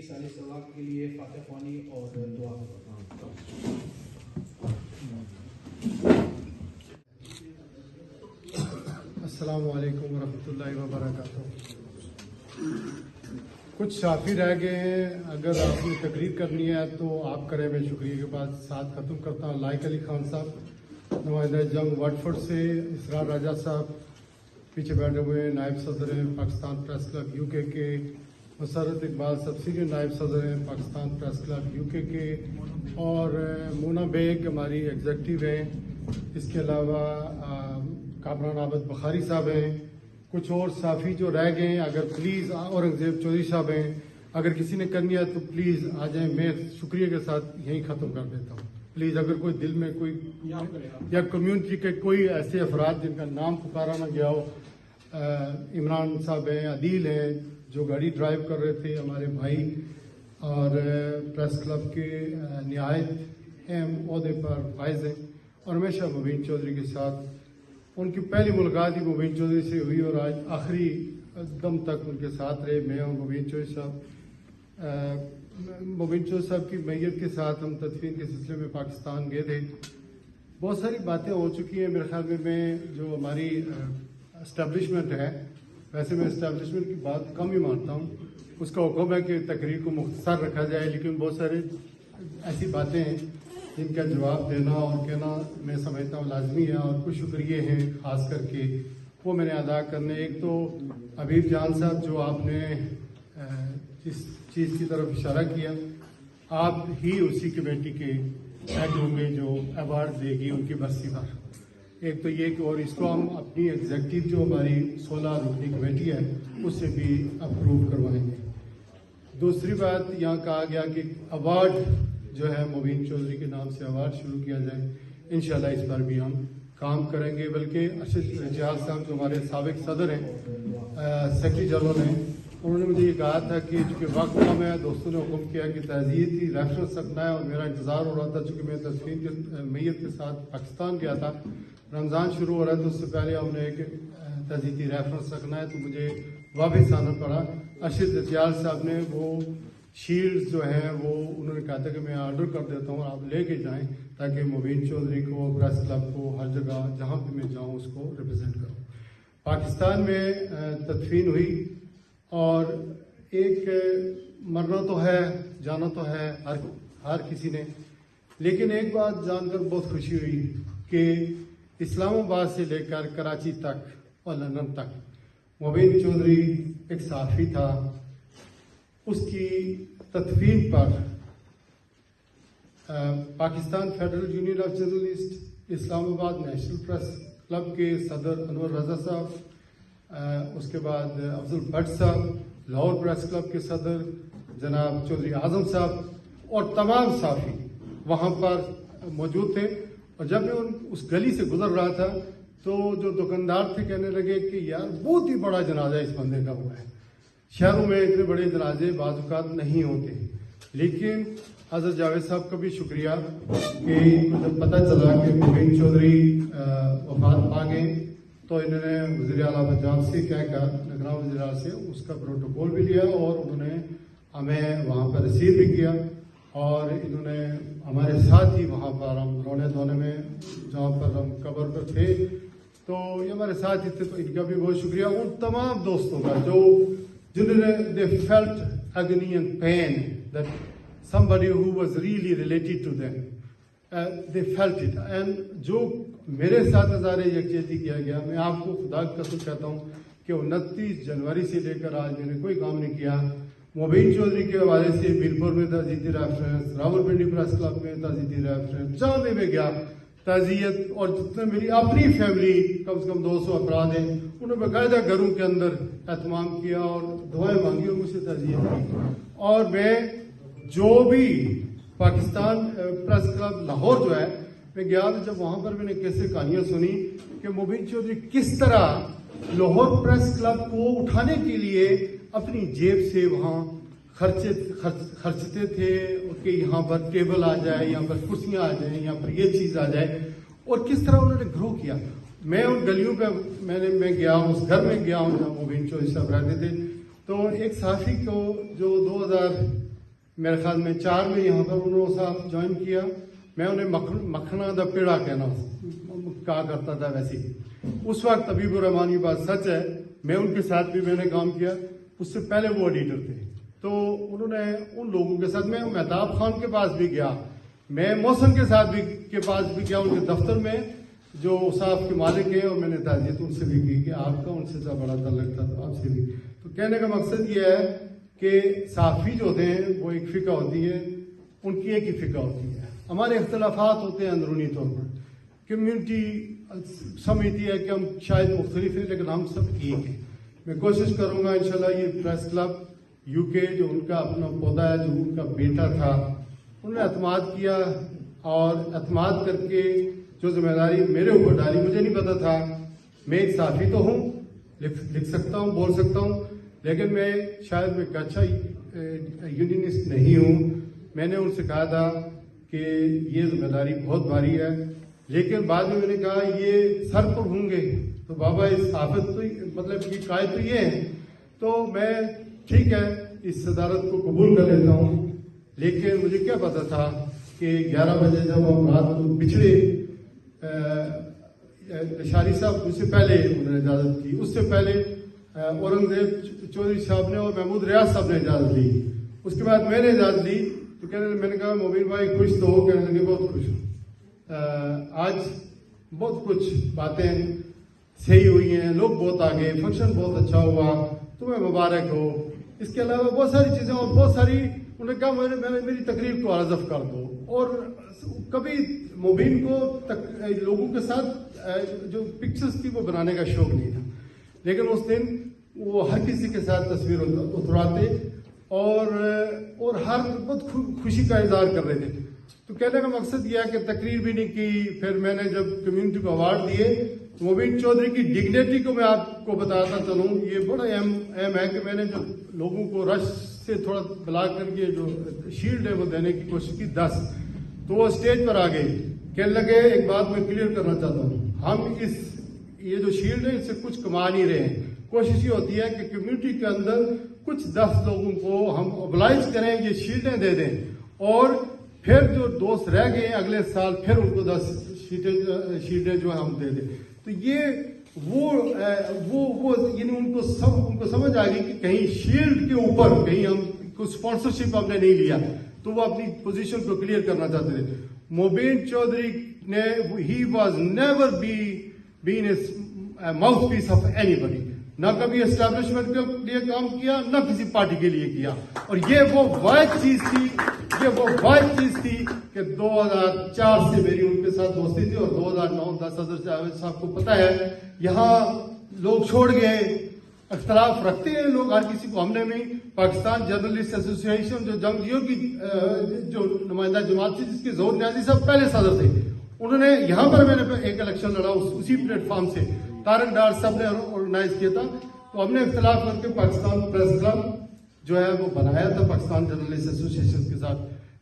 سال ثواب کے لیے فاتح خوانی اور دعا. السلام علیکم ورحمۃ اللہ وبرکاتہ. کچھ صافی رہ گئے ہیں، اگر آپ نے تقریر کرنی ہے تو آپ کریں. میں شکریہ کے بعد ساتھ ختم کرتا ہوں. لائق علی خان صاحب نمائندہ جنگ واٹفورڈ سے، اسرار راجہ صاحب پیچھے بیٹھے ہوئے ہیں، نائب صدر ہیں پاکستان پریس کلب یو کے، مسرت اقبال صاحب سینئر نائب صدر ہیں پاکستان پریس کلب یو کے، اور مونا بیگ ہماری ایگزیکٹو ہیں. اس کے علاوہ کامران عابد بخاری صاحب ہیں. کچھ اور صحافی جو رہ گئے ہیں، اگر پلیز اورنگزیب چودھری صاحب ہیں، اگر کسی نے کرنی ہے تو پلیز آ جائیں. میں شکریہ کے ساتھ یہیں ختم کر دیتا ہوں. پلیز اگر کوئی دل میں کوئی یا کمیونٹی کے کوئی ایسے افراد جن کا نام پکارا نہ گیا ہو، عمران صاحب ہیں، عدیل ہیں جو گاڑی ڈرائیو کر رہے تھے، ہمارے بھائی، اور پریس کلب کے نہایت اہم عہدے پر فائز ہیں، اور ہمیشہ مبین چودھری کے ساتھ. ان کی پہلی ملاقات ہی مبین چودھری سے ہوئی اور آج آخری دم تک ان کے ساتھ رہے. میں اور مبین چودھری صاحب کی میت کے ساتھ ہم تدفین کے سلسلے میں پاکستان گئے تھے. بہت ساری باتیں ہو چکی ہیں. میرے خیال میں جو ہماری اسٹیبلشمنٹ ہے، ویسے میں اسٹیبلشمنٹ کی بات کم ہی مانتا ہوں. اس کا حکم ہے کہ تقریر کو مختصر رکھا جائے، لیکن بہت سارے ایسی باتیں ہیں جن کا جواب دینا اور کہنا میں سمجھتا ہوں لازمی ہے، اور کچھ شکریہ ہیں خاص کر کے وہ میں نے ادا کرنے. ایک تو حبیب جان صاحب جو آپ نے جس چیز کی طرف اشارہ کیا، آپ ہی اسی کمیٹی کے ہیڈ ہوں گے جو ایوارڈ دے گی ان کی برسی پر. ایک تو یہ کہ اور اس کو ہم اپنی ایگزیکٹو جو ہماری 16 رکنی کمیٹی ہے اس سے بھی اپروو کروائیں گے. دوسری بات یہاں کہا گیا کہ ایوارڈ جو ہے مبین چودھری کے نام سے ایوارڈ شروع کیا جائے. انشاءاللہ اس پر بھی ہم کام کریں گے. بلکہ ارشد رجال صاحب جو ہمارے سابق صدر ہیں، سیکرٹری جنرل ہیں، انہوں نے مجھے یہ کہا تھا کہ چونکہ وقت کم ہے، دوستوں نے حکم کیا کہ تعزیتی ریفرنس رکھنا ہے، اور میرا انتظار ہو رہا تھا چونکہ میں تدفین کے میت کے ساتھ پاکستان گیا تھا. رمضان شروع ہو رہا ہے تو اس سے پہلے ہم نے ایک تعزیتی ریفرنس رکھنا ہے، تو مجھے واپس آنا پڑا. ارشد رجال صاحب نے وہ شیلڈ جو ہیں وہ انہوں نے کہا تھا کہ میں آرڈر کر دیتا ہوں، آپ لے کے جائیں تاکہ مبین چودھری کو، پریس کلب کو، ہر جگہ جہاں پہ میں جاؤں اس کو ریپرزینٹ کروں. پاکستان میں تدفین ہوئی، اور ایک مرنا تو ہے، جانا تو ہے ہر کسی نے، لیکن ایک بات جان کر بہت خوشی ہوئی کہ اسلام آباد سے لے کر کراچی تک اور لندن تک مبین چودھری ایک صحافی تھا. اس کی تدفین پر Pakistan federal union of journalist, Islamabad national press club کے صدر انور رضا صاحب، اس کے بعد افضل بٹ صاحب، لاہور پریس کلب کے صدر جناب چودھری اعظم صاحب، اور تمام صحافی وہاں پر موجود تھے. اور جب میں اس گلی سے گزر رہا تھا تو جو دکاندار تھے کہنے لگے کہ یار بہت ہی بڑا جنازہ اس بندے کا ہوا ہے. شہروں میں اتنے بڑے جنازے بعض اوقات نہیں ہوتے. لیکن حضرت جاوید صاحب کا بھی شکریہ کہ جب پتہ چلا کہ مبین چودھری وفات پا گئے تو انہوں نے وزیر اعلیٰ پنجاب سے کہہ کر نگراں وزیر اعلیٰ سے اس کا پروٹوکول بھی لیا، اور انہوں نے ہمیں وہاں پر رسید بھی کیا، اور انہوں نے ہمارے ساتھ ہی وہاں پر ہم رونے دھونے میں جہاں پر ہم قبر پر تھے تو یہ ہمارے ساتھ ہی تھے. تو ان کا بھی بہت شکریہ ان تمام دوستوں کا جنہوں نے they felt agony and pain that somebody who was really related to them, they felt it. And جو میرے ساتھ اظہار یکجہتی کیا گیا، میں آپ کو خدا کی قسم کہتا ہوں کہ 29 جنوری سے لے کر آج میں نے کوئی کام نہیں کیا. مبین چودھری کے حوالے سے میرپور میں تعزیتی ریفرنس، راولپنڈی پریس کلب میں تعزیتی ریفرنس، جہاں میں گیا تعزیت، اور جتنے میری اپنی فیملی کم سے کم 200 افراد ہیں انہوں نے باقاعدہ گھروں کے اندر اہتمام کیا اور دعائیں مانگی اور مجھ سے تعزیت کی. اور میں جو بھی پاکستان پریس کلب لاہور جو ہے میں گیا تو جب وہاں پر میں نے کیسے کہانیاں سنی کہ مبین چودھری کس طرح لاہور پریس کلب کو اٹھانے کے لیے اپنی جیب سے وہاں خرچتے تھے کہ یہاں پر ٹیبل آ جائے، یہاں پر کرسیاں آ جائیں، یہاں پر یہ چیز آ جائے، اور کس طرح انہوں نے گرو کیا. میں ان گلیوں پہ میں گیا ہوں، اس گھر میں گیا ہوں جہاں مبین چودھری صاحب رہتے تھے. تو ایک صحافی کو جو میرے خیال میں 4 میں یہاں پر انہوں نے ساتھ جوائن کیا. میں انہیں مکھنا دا پیڑا کہا کرتا تھا. ویسے اس وقت طبیب الرحمان کی بات سچ ہے, میں ان کے ساتھ بھی میں نے کام کیا. اس سے پہلے وہ ایڈیٹر تھے. تو انہوں نے ان لوگوں کے ساتھ, میں مہتاب خان کے پاس بھی گیا, میں محسن کے ساتھ بھی کے پاس بھی گیا, ان کے دفتر میں جو اوصاف کے مالک ہیں, اور میں نے تعزیت ان سے بھی کی کہ آپ کا ان سے بڑا تعلق تھا, تو آپ سے بھی. تو کہنے کا مقصد یہ ہے کہ صحافی جو ہوتے ہیں وہ ایک فقہ ہوتی ہے, ان کی ایک ہی فقہ ہوتی ہے. ہمارے اختلافات ہوتے ہیں اندرونی طور پر, کمیونٹی سمجھتی ہے کہ ہم شاید مختلف ہیں لیکن ہم سب ایک ہیں. میں کوشش کروں گا انشاءاللہ یہ پریس کلب یو کے جو ان کا اپنا پودا ہے, جو ان کا بیٹا تھا, انہوں نے اعتماد کیا, اور اعتماد کر کے جو ذمہ داری میرے اوپر ڈالی, مجھے نہیں پتا تھا. میں ایک صحافی تو ہوں, لکھ سکتا ہوں, بول سکتا ہوں, لیکن میں شاید میں ایک اچھا یونینسٹ نہیں ہوں. میں نے ان سے کہا تھا کہ یہ ذمہ داری بہت بھاری ہے, لیکن بعد میں نے کہا یہ سر پر ہوں گے تو بابا اس حافظ تو مطلب یہ قائد تو یہ ہے, تو میں ٹھیک ہے اس صدارت کو قبول کر لیتا ہوں. لیکن مجھے کیا پتا تھا کہ 11 بجے جب ہم رات کو بچھڑے, شاری صاحب اس سے پہلے انہوں نے اجازت کی, اس سے پہلے اورنگزیب چودھری صاحب نے اور محمود ریاض صاحب نے اجازت لی, اس کے بعد میں نے اجازت لی. تو میں نے کہا مبین بھائی خوش تو ہو؟ کہنے لگے بہت خوش ہوں, آج بہت کچھ باتیں صحیح ہوئی ہیں, لوگ بہت آگے, فنکشن بہت اچھا ہوا, تمہیں مبارک ہو. اس کے علاوہ بہت ساری چیزیں اور بہت ساری, انہوں نے کہا میری تقریر کو حذف کر دو. اور کبھی مبین کو لوگوں کے ساتھ جو پکچرز تھی وہ بنانے کا شوق نہیں تھا, لیکن اس دن وہ ہر کسی کے ساتھ تصویر اتراتے اور ہر بہت خوشی کا اظہار کر رہے تھے. تو کہنے کا مقصد یہ ہے کہ تقریر بھی نہیں کی. پھر میں نے جب کمیونٹی کو ایوارڈ دیے, مبین چودھری کی ڈگنیٹی کو میں آپ کو بتاتا چلوں, یہ بڑا اہم ہے کہ میں نے جو لوگوں کو رش سے تھوڑا بلا کر کے جو شیلڈ ہے وہ دینے کی کوشش کی 10, تو وہ اسٹیج پر آ گئے, کہنے لگے ایک بات میں کلیئر کرنا چاہتا ہوں, ہم یہ جو شیلڈ ہے اس سے کچھ کما نہیں رہے ہیں. کوشش یہ ہوتی ہے کہ کمیونٹی کے اندر کچھ 10 لوگوں کو ہم اوبلائز کریں, یہ شیلڈیں دے دیں, اور پھر جو دوست رہ گئے اگلے سال پھر ان کو 10 شیلڈیں جو ہم دے دیں. تو یہ وہ یعنی ان کو سمجھ آ گئی کہ کہیں شیلڈ کے اوپر کہیں ہم کوئی اسپانسرشپ ہم نے نہیں لیا, تو وہ اپنی پوزیشن کو کلیئر کرنا چاہتے تھے. مبین چودھری نے he was never been a mouthpiece of anybody, نہ کبھی اسٹیبلشمنٹ کے لیے کام کیا, نہ کسی پارٹی کے لیے کیا. اور یہ وہ واحد چیز تھی کہ 2004 سے میری ان کے ساتھ دوستی تھی, اور 2009-10 صدر صاحب کو پتا ہے یہاں لوگ چھوڑ گئے, اختلاف رکھتے ہیں لوگ ہر کسی کو. ہم نے بھی پاکستان جرنلسٹ ایسوسی ایشن جو جنگجوؤں کی جو نمائندہ جماعت تھی, جس کے ظہور نیازی صاحب پہلے صدر تھے, انہوں نے یہاں پر میں نے ایک الیکشن لڑا اسی پلیٹ فارم سے, طارق ڈار صاحب نے آرگنائز کیا تھا. تو ہم نے اختلاف کر کے پاکستان پریس کلب جو ہے وہ بنایا تھا پاکستان جرنلسٹ ایسوسی ایشن کے ساتھ.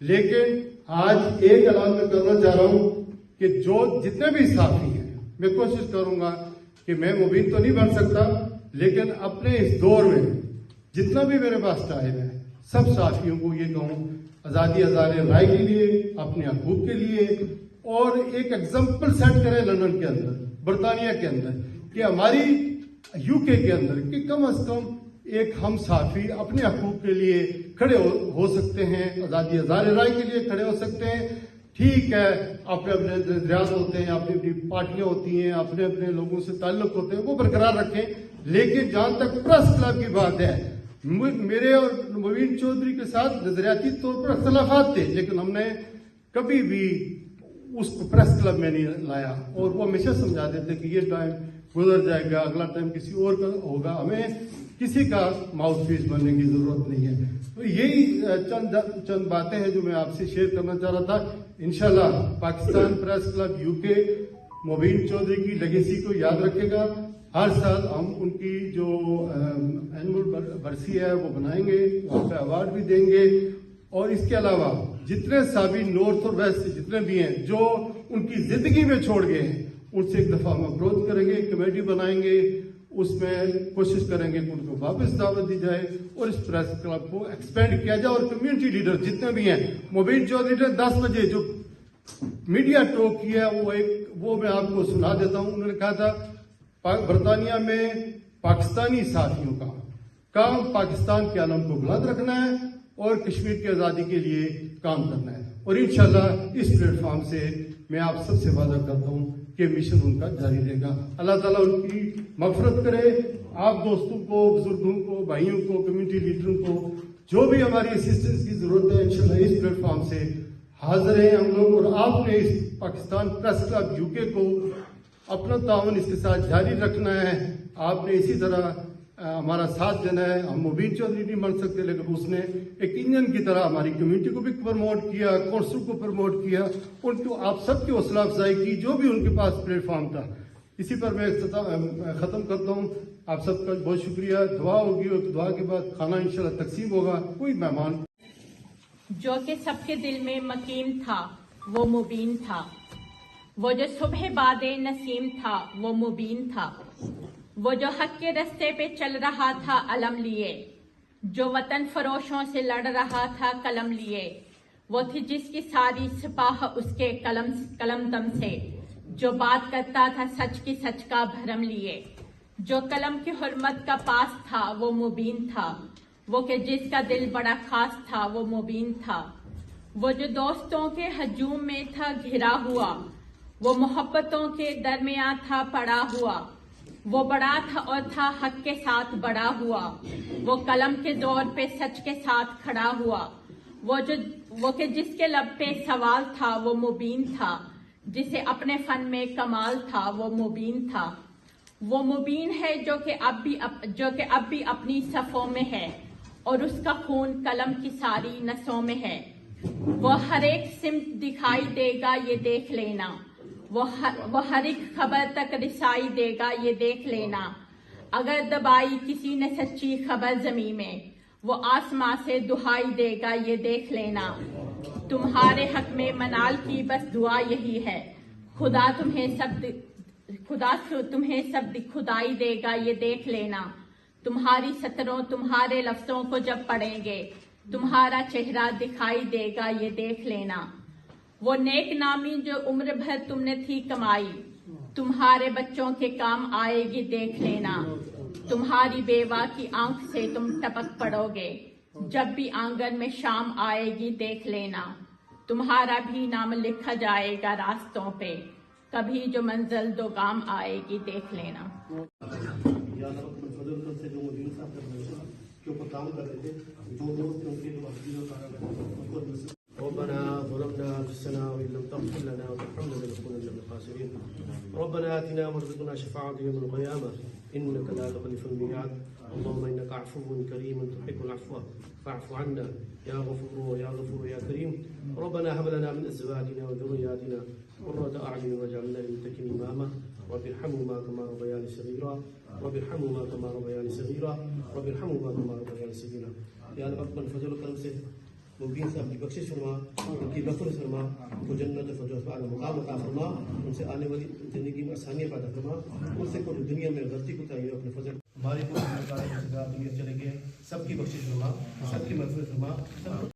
لیکن آج ایک اعلان میں کرنا چاہ رہا ہوں کہ جو جتنے بھی صحافی ہیں, میں کوشش کروں گا کہ میں مبین تو نہیں بن سکتا, لیکن اپنے اس دور میں جتنا بھی میرے پاس ٹائم ہے سب صحافیوں کو یہ کہوں, آزادی اظہار رائے کے لیے, اپنے حقوق کے لیے, اور ایک ایگزامپل سیٹ کریں لندن کے اندر, برطانیہ کے اندر, کہ ہماری یو کے اندر کہ کم از کم ایک ہم صحافی اپنے حقوق کے لیے کھڑے ہو سکتے ہیں, آزادی اظہار رائے کے لیے کھڑے ہو سکتے ہیں. ٹھیک ہے اپنے نظریات ہوتے ہیں, اپنی اپنی پارٹیاں ہوتی ہیں, اپنے اپنے لوگوں سے تعلق ہوتے ہیں, وہ برقرار رکھیں. لیکن جہاں تک پریس کلب کی بات ہے, میرے اور مبین چودھری کے ساتھ نظریاتی طور پر اختلافات تھے, لیکن ہم نے کبھی بھی اس کو پریس کلب میں نہیں لایا, اور وہ ہمیشہ سمجھاتے تھے کہ یہ ٹائم گزر جائے گا, اگلا ٹائم کسی اور کا ہوگا, ہمیں کسی کا ماؤتھ پیس بننے کی ضرورت نہیں ہے. تو یہی چند باتیں ہیں جو میں آپ سے شیئر کرنا چاہ رہا تھا. انشاءاللہ پاکستان پریس کلب یو کے مبین چودھری کی لیگیسی کو یاد رکھے گا. ہر سال ہم ان کی جو اینول برسی ہے وہ بنائیں گے, وہاں پہ ایوارڈ بھی دیں گے, اور اس کے علاوہ جتنے صحافی نارتھ اور ویسٹ سے جتنے بھی ہیں جو ان کی زندگی میں چھوڑ گئے ہیں, ان سے ایک دفعہ ہم اپروچ کریں گے, کمیٹی بنائیں گے, اس میں کوشش کریں گے کہ ان کو واپس دعوت دی جائے اور اس پریس کلب کو ایکسپینڈ کیا جائے. اور کمیونٹی لیڈر جتنے بھی ہیں, مبین چودھری نے 10 بجے جو میڈیا ٹاک کیا وہ میں آپ کو سنا دیتا ہوں. انہوں نے کہا تھا برطانیہ میں پاکستانی ساتھیوں کا کام پاکستان کے علم کو بلند رکھنا ہے اور کشمیر کی آزادی کے لیے کام کرنا ہے, اور انشاءاللہ اس پلیٹ فارم سے میں آپ سب سے وعدہ کرتا ہوں کہ مشن ان کا جاری رہے گا. اللہ تعالیٰ ان کی مغفرت کرے. آپ دوستوں کو, بزرگوں کو, بھائیوں کو, کمیونٹی لیڈروں کو جو بھی ہماری اسسٹنس کی ضرورت ہے انشاءاللہ اس پلیٹ فارم سے حاضر ہیں ہم لوگ. اور آپ نے اس پاکستان پریس کلب UK کو اپنا تعاون اس کے ساتھ جاری رکھنا ہے. آپ نے اسی طرح ہمارا ساتھ دینا ہے. ہم مبین چودھری نہیں بن سکتے, لیکن اس نے ایک انجن کی طرح ہماری کمیونٹی کو بھی پروموٹ کیا, کونسل کو پروموٹ کیا, ان کو آپ سب کی حوصلہ افزائی کی جو بھی ان کے پاس پلیٹ فارم تھا. اسی پر میں ختم کرتا ہوں. آپ سب کا بہت شکریہ. دعا ہوگی اور دعا کے بعد کھانا انشاءاللہ تقسیم ہوگا. کوئی مہمان جو کہ سب کے دل میں مقیم تھا وہ مبین تھا, وہ جو صبح باد نسیم تھا وہ مبین تھا, وہ جو حق کے رستے پہ چل رہا تھا علم لیے, جو وطن فروشوں سے لڑ رہا تھا قلم لیے, وہ تھی جس کی ساری سپاہ اس کے قلم دم سے, جو بات کرتا تھا سچ کی سچ کا بھرم لیے, جو قلم کی حرمت کا پاس تھا وہ مبین تھا, وہ کہ جس کا دل بڑا خاص تھا وہ مبین تھا, وہ جو دوستوں کے ہجوم میں تھا گھرا ہوا, وہ محبتوں کے درمیان تھا پڑا ہوا, وہ بڑا تھا اور تھا حق کے ساتھ بڑا ہوا, وہ قلم کے زور پہ سچ کے ساتھ کھڑا ہوا, وہ کہ جس کے لب پہ سوال تھا وہ مبین تھا, جسے اپنے فن میں کمال تھا وہ مبین تھا, وہ مبین ہے جو کہ اب بھی اپنی صفوں میں ہے اور اس کا خون قلم کی ساری نسوں میں ہے, وہ ہر ایک سمت دکھائی دے گا یہ دیکھ لینا, وہ ہر ایک خبر تک رسائی دے گا یہ دیکھ لینا, اگر دبائی کسی نے سچی خبر زمین میں وہ آسماں سے دہائی دے گا یہ دیکھ لینا, تمہارے حق میں منال کی بس دعا یہی ہے, خدا تمہیں سب کھدائی دے گا یہ دیکھ لینا, تمہاری سطروں تمہارے لفظوں کو جب پڑھیں گے تمہارا چہرہ دکھائی دے گا یہ دیکھ لینا, وہ نیک نامی جو عمر بھر تم نے تھی کمائی تمہارے بچوں کے کام آئے گی دیکھ لینا, تمہاری بیوہ کی آنکھ سے تم ٹپک پڑو گے جب بھی آنگن میں شام آئے گی دیکھ لینا, تمہارا بھی نام لکھا جائے گا راستوں پہ کبھی جو منزل دو گام آئے گی دیکھ لینا. ربنا ظلمنا انفسنا وان لم تغفر لنا وترحمنا لنكونن من الخاسرين. ربنا اتنا وارزقنا شفاعة يوم القيامة انك لا تخلف الميعاد. اللهم انك عفو كريم تحب العفو فاعف عنا يا غفور يا غفور يا كريم. ربنا هب لنا من ازواجنا وذرياتنا قرة اعين واجعلنا للمتقين اماما. رب ارحمهما كما ربياني صغيرا رب ارحمهما كما ربياني صغيرا رب ارحمهما كما ربياني صغيرا. یا اللہ اپنے فضل و کرم سے مبین صاحب کی بخشش فرما, ان کی مغفرت فرما, ان کو جنت فردوس اعلیٰ مقام عطا فرما, ان سے آنے والی زندگی میں آسانیاں پیدا فرما, ان سے کوئی دنیا میں غلطی کو تاہی اپنے فضل ہماری دنیا چلے گئے سب کی بخشش فرما, سب کی مغفرت فرما.